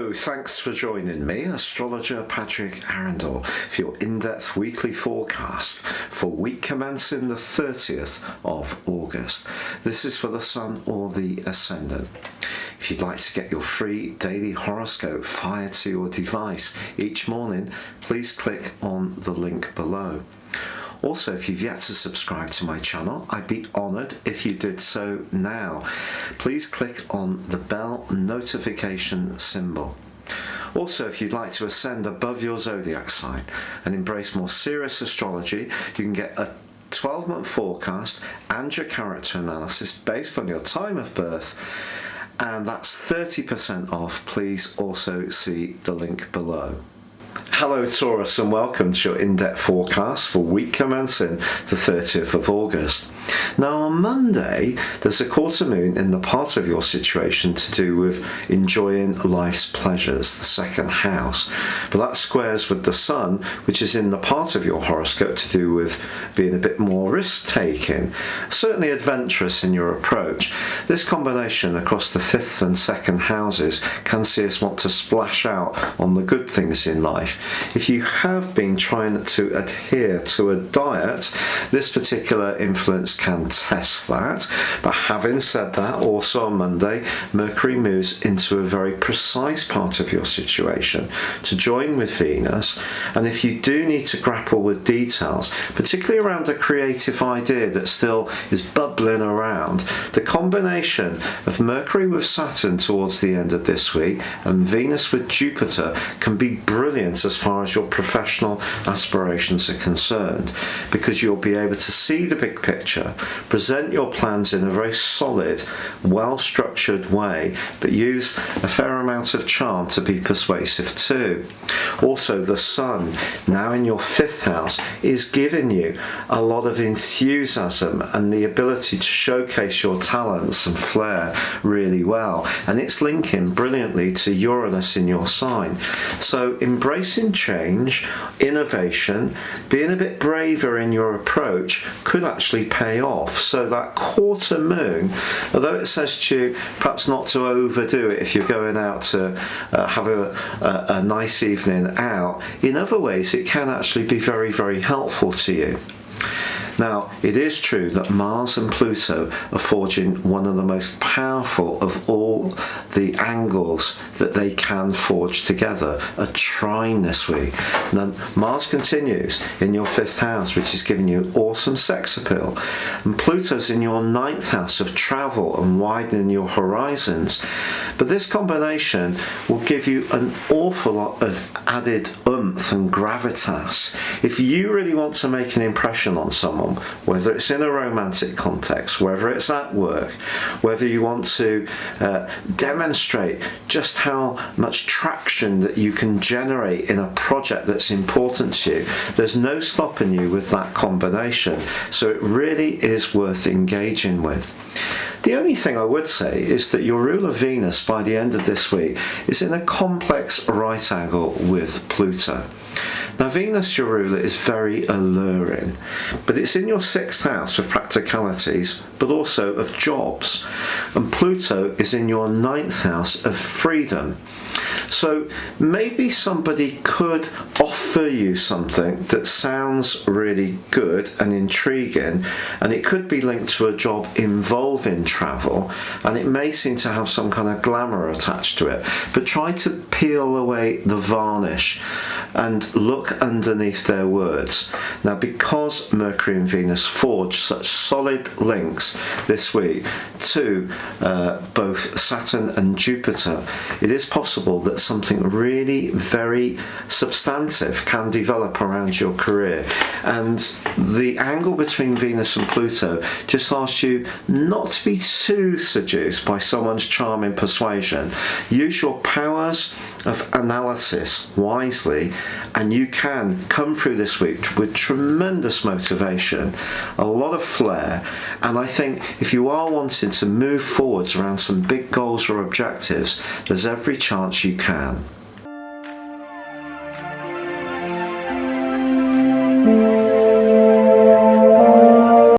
Hello, thanks for joining me, astrologer Patrick Arundell, for your in-depth weekly forecast for week commencing the 30th of August. This is for the Sun or the Ascendant. If you'd like to get your free daily horoscope fired to your device each morning, please click on the link below. Also, if you've yet to subscribe to my channel, I'd be honoured if you did so now. Please click on the bell notification symbol. Also, if you'd like to ascend above your zodiac sign and embrace more serious astrology, you can get a 12-month forecast and your character analysis based on your time of birth, and that's 30% off. Please also see the link below. Hello Taurus, and welcome to your in-depth forecast for week commencing the 30th of August. Now on Monday there's a quarter moon in the part of your situation to do with enjoying life's pleasures, the second house, but that squares with the Sun, which is in the part of your horoscope to do with being a bit more risk-taking, certainly adventurous in your approach. This combination across the 5th and 2nd houses can see us want to splash out on the good things in life. If you have been trying to adhere to a diet, this particular influence can test that. But having said that, also on Monday, Mercury moves into a very precise part of your situation to join with Venus. And if you do need to grapple with details, particularly around a creative idea that still is bubbling around, the combination of Mercury with Saturn towards the end of this week and Venus with Jupiter can be brilliant as far as your professional aspirations are concerned, because you'll be able to see the big picture, present your plans in a very solid, well-structured way, but use a fair amount of charm to be persuasive too. Also, the Sun, now in your 5th house, is giving you a lot of enthusiasm and the ability to showcase your talents and flair really well, and it's linking brilliantly to Uranus in your sign. So embracing change, innovation, being a bit braver in your approach could actually pay off. So that quarter moon, although it says to you perhaps not to overdo it if you're going out to have a nice evening out, in other ways it can actually be very, very helpful to you. Now, it is true that Mars and Pluto are forging one of the most powerful of all the angles that they can forge together, a trine this week. And then Mars continues in your 5th house, which is giving you awesome sex appeal. And Pluto's in your 9th house of travel and widening your horizons. But this combination will give you an awful lot of added oomph and gravitas. If you really want to make an impression on someone, whether it's in a romantic context, whether it's at work, whether you want to demonstrate just how much traction that you can generate in a project that's important to you, there's no stopping you with that combination. So it really is worth engaging with. The only thing I would say is that your ruler Venus by the end of this week is in a complex right angle with Pluto. Now Venus, your ruler, is very alluring, but it's in your 6th house of practicalities, but also of jobs. And Pluto is in your 9th house of freedom. So maybe somebody could offer you something that sounds really good and intriguing, and it could be linked to a job involving travel, and it may seem to have some kind of glamour attached to it. But try to peel away the varnish and look underneath their words. Now, because Mercury and Venus forge such solid links this week to both Saturn and Jupiter, it is possible that something really very substantive can develop around your career. And the angle between Venus and Pluto just asks you not to be too seduced by someone's charm and persuasion. Use your powers of analysis wisely, and you can come through this week with tremendous motivation, a lot of flair, and I think if you are wanting to move forwards around some big goals or objectives, there's every chance you can.